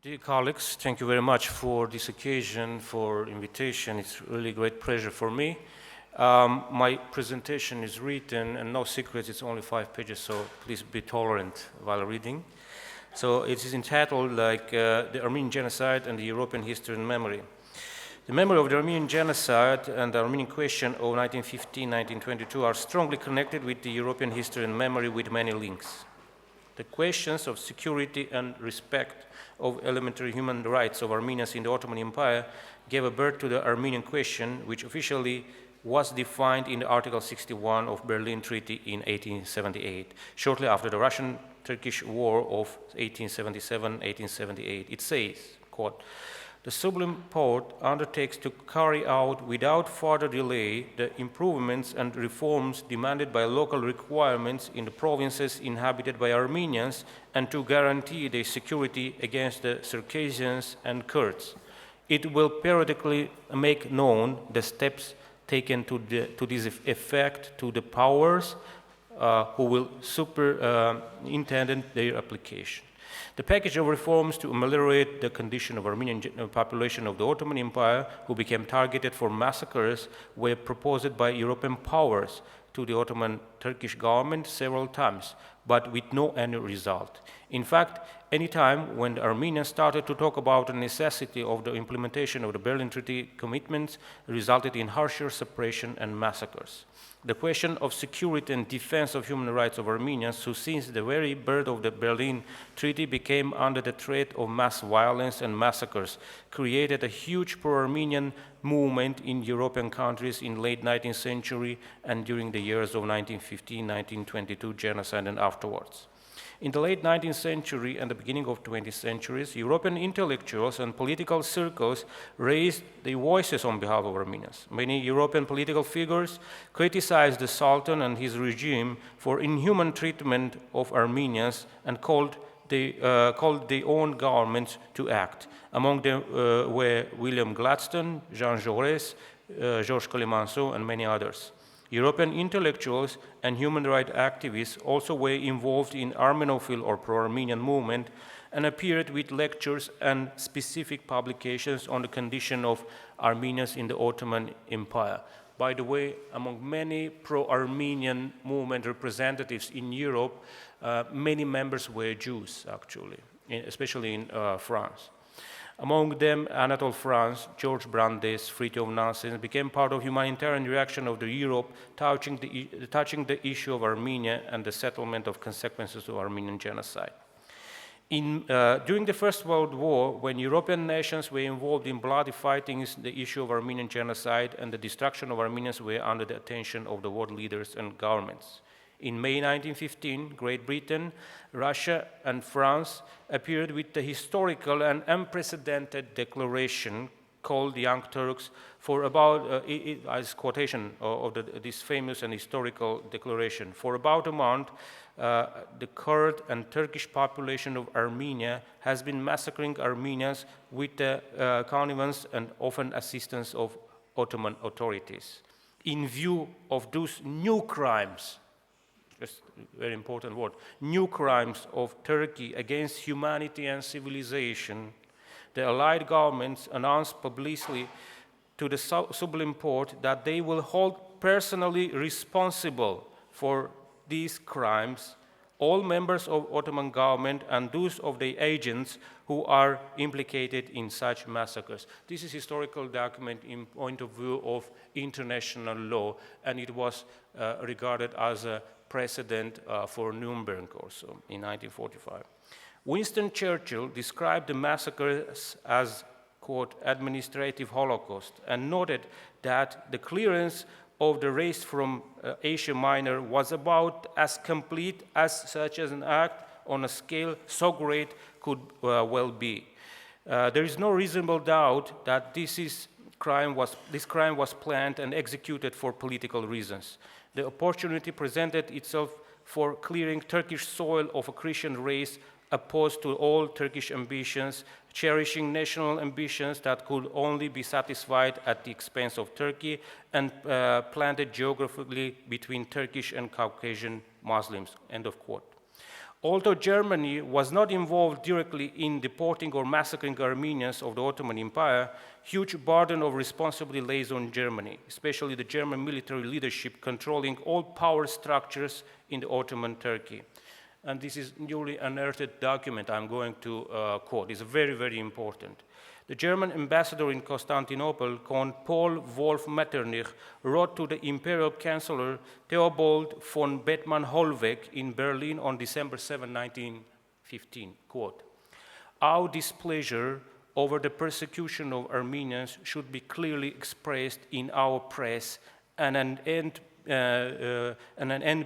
Dear colleagues, thank you very much for this occasion, for invitation. It's really a great pleasure for me. My presentation is written, and no secrets, it's only 5 pages, so please be tolerant while reading. So it is entitled the Armenian Genocide and the European History and Memory. The memory of the Armenian Genocide and the Armenian question of 1915-1922 are strongly connected with the European history and memory with many links. The questions of security and respect of elementary human rights of Armenians in the Ottoman Empire gave birth to the Armenian question, which officially was defined in the Article 61 of Berlin Treaty in 1878, shortly after the Russian-Turkish War of 1877-1878. It says, quote, "The Sublime Porte undertakes to carry out without further delay the improvements and reforms demanded by local requirements in the provinces inhabited by Armenians and to guarantee their security against the Circassians and Kurds. It will periodically make known the steps taken to this effect to the powers who will superintend their application. The package of reforms to ameliorate the condition of Armenian population of the Ottoman Empire, who became targeted for massacres, were proposed by European powers to the Ottoman Turkish government several times, but with no any result. In fact, any time when the Armenians started to talk about the necessity of the implementation of the Berlin Treaty commitments resulted in harsher suppression and massacres. The question of security and defense of human rights of Armenians, who since the very birth of the Berlin Treaty became under the threat of mass violence and massacres, created a huge pro-Armenian movement in European countries in late 19th century and during the years of 1915-1922 genocide and afterwards. In the late 19th century and the beginning of 20th centuries, European intellectuals and political circles raised their voices on behalf of Armenians. Many European political figures criticized the Sultan and his regime for inhuman treatment of Armenians and called their own governments to act. Among them were William Gladstone, Jean Jaurès, Georges Clemenceau, and many others. European intellectuals and human rights activists also were involved in Armenophile or pro-Armenian movement and appeared with lectures and specific publications on the condition of Armenians in the Ottoman Empire. By the way, among many pro-Armenian movement representatives in Europe, many members were Jews, actually, especially in France. Among them, Anatole France, George Brandes, Fridtjof Nansen became part of humanitarian reaction of Europe touching the issue of Armenia and the settlement of consequences of Armenian genocide. During the First World War, when European nations were involved in bloody fightings, the issue of Armenian genocide and the destruction of Armenians were under the attention of the world leaders and governments. In May 1915, Great Britain, Russia, and France appeared with the historical and unprecedented declaration called Young Turks for about, as quotation of this famous and historical declaration, for about a month, the Kurd and Turkish population of Armenia has been massacring Armenians with the connivance and often assistance of Ottoman authorities. In view of those new crimes, just a very important word, new crimes of Turkey against humanity and civilization, the Allied governments announced publicly to the Sublime Porte that they will hold personally responsible for these crimes all members of Ottoman government and those of the agents who are implicated in such massacres. This is a historical document in point of view of international law, and it was regarded as a precedent for Nuremberg also in 1945. Winston Churchill described the massacres as, quote, administrative holocaust, and noted that the clearance of the race from Asia Minor was about as complete as such as an act on a scale so great could well be. There is no reasonable doubt that this crime was planned and executed for political reasons. The opportunity presented itself for clearing Turkish soil of a Christian race opposed to all Turkish ambitions, cherishing national ambitions that could only be satisfied at the expense of Turkey, and planted geographically between Turkish and Caucasian Muslims, end of quote. Although Germany was not involved directly in deporting or massacring Armenians of the Ottoman Empire, huge burden of responsibility lays on Germany, especially the German military leadership controlling all power structures in the Ottoman Turkey. And this is newly unearthed document I'm going to quote. It's very, very important. The German ambassador in Constantinople, Count Paul Wolfe Metternich, wrote to the Imperial Chancellor Theobald von Bethmann-Hollweg in Berlin on December 7, 1915, quote, "Our displeasure over the persecution of Armenians should be clearly expressed in our press and an end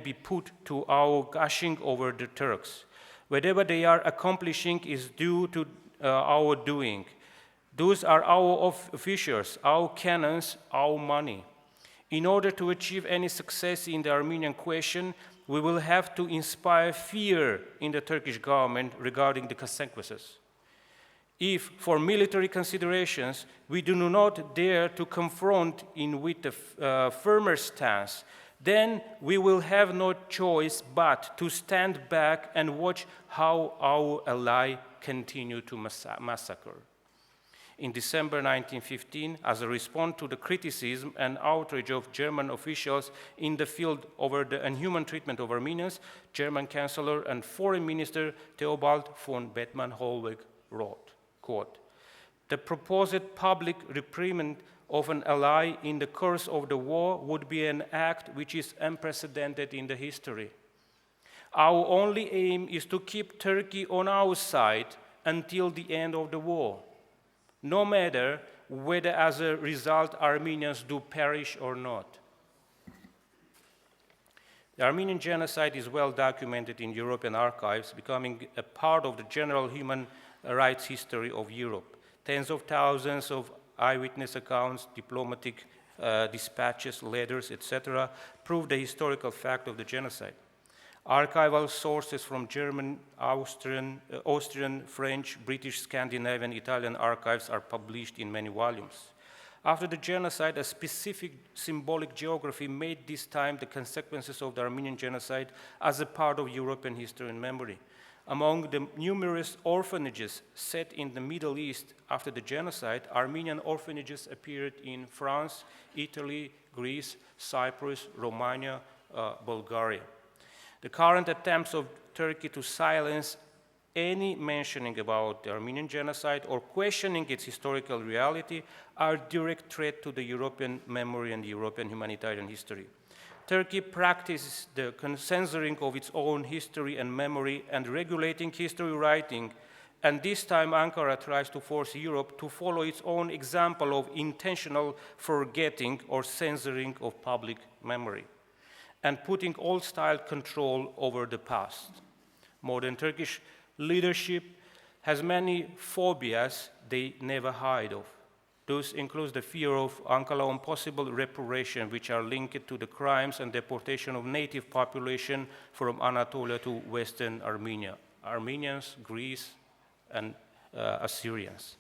be put to our gushing over the Turks. Whatever they are accomplishing is due to our doing. Those are our officials, our cannons, our money. In order to achieve any success in the Armenian question, we will have to inspire fear in the Turkish government regarding the consequences. If, for military considerations, we do not dare to confront with a firmer stance, then we will have no choice but to stand back and watch how our ally continue to massacre." In December 1915, as a response to the criticism and outrage of German officials in the field over the inhuman treatment of Armenians, German Chancellor and Foreign Minister Theobald von Bethmann-Hollweg wrote, quote, "The proposed public reprimand of an ally in the course of the war would be an act which is unprecedented in the history. Our only aim is to keep Turkey on our side until the end of the war, no matter whether as a result Armenians do perish or not." The Armenian genocide is well documented in European archives, becoming a part of the general human rights history of Europe. Tens of thousands of eyewitness accounts, diplomatic dispatches, letters, etc., prove the historical fact of the genocide. Archival sources from German, Austrian, French, British, Scandinavian, Italian archives are published in many volumes. After the genocide, a specific symbolic geography made this time the consequences of the Armenian genocide as a part of European history and memory. Among the numerous orphanages set in the Middle East after the genocide, Armenian orphanages appeared in France, Italy, Greece, Cyprus, Romania, Bulgaria. The current attempts of Turkey to silence any mentioning about the Armenian genocide or questioning its historical reality are a direct threat to the European memory and European humanitarian history. Turkey practices the censoring of its own history and memory and regulating history writing, and this time Ankara tries to force Europe to follow its own example of intentional forgetting or censoring of public memory, and putting old-style control over the past. Modern Turkish leadership has many phobias they never hide of. Those include the fear of Ankara on possible reparation, which are linked to the crimes and deportation of native population from Anatolia to Western Armenia, Armenians, Greece, and Assyrians.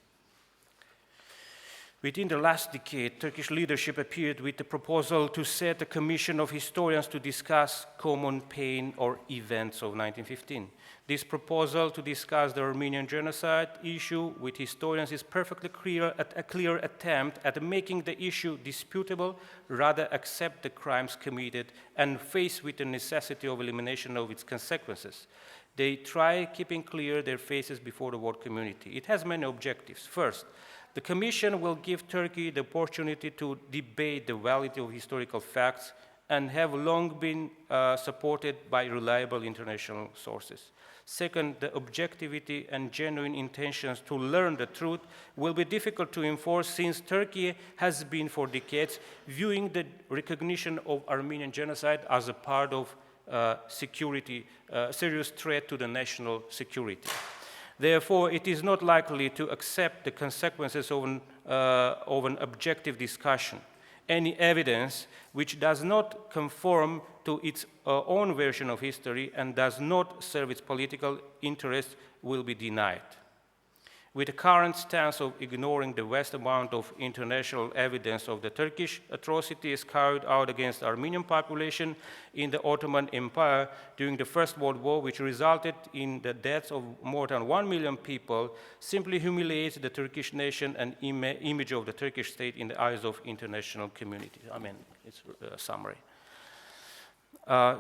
Within the last decade, Turkish leadership appeared with the proposal to set a commission of historians to discuss common pain or events of 1915. This proposal to discuss the Armenian genocide issue with historians is perfectly clear, a clear attempt at making the issue disputable, rather accept the crimes committed and face with the necessity of elimination of its consequences. They try keeping clear their faces before the world community. It has many objectives. First, the Commission will give Turkey the opportunity to debate the validity of historical facts and have long been supported by reliable international sources. Second, the objectivity and genuine intentions to learn the truth will be difficult to enforce since Turkey has been for decades viewing the recognition of Armenian genocide as a part of serious threat to the national security. Therefore, it is not likely to accept the consequences of an objective discussion. Any evidence which does not conform to its own version of history and does not serve its political interests will be denied. With the current stance of ignoring the vast amount of international evidence of the Turkish atrocities carried out against the Armenian population in the Ottoman Empire during the First World War, which resulted in the deaths of more than 1 million people, simply humiliates the Turkish nation and image of the Turkish state in the eyes of international community. I mean, it's a summary.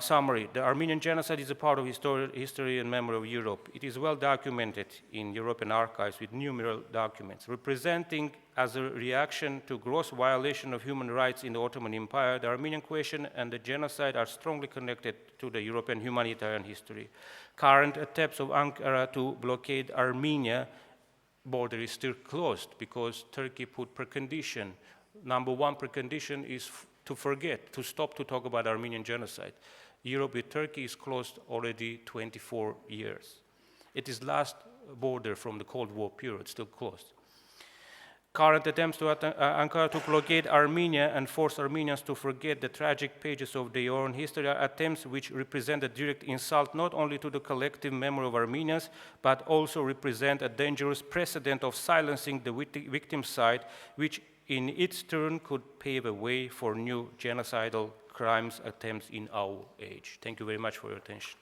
Summary, the Armenian genocide is a part of history and memory of Europe. It is well documented in European archives with numerous documents. Representing as a reaction to gross violation of human rights in the Ottoman Empire, the Armenian question and the genocide are strongly connected to the European humanitarian history. Current attempts of Ankara to blockade Armenia border is still closed because Turkey put precondition. Number one precondition is to forget, to stop to talk about Armenian genocide. Europe with Turkey is closed already 24 years. It is last border from the Cold War period, still closed. Current attempts to Ankara to blockade Armenia and force Armenians to forget the tragic pages of their own history are attempts which represent a direct insult not only to the collective memory of Armenians, but also represent a dangerous precedent of silencing the victim side, which in its turn could pave a way for new genocidal crimes attempts in our age. Thank you very much for your attention.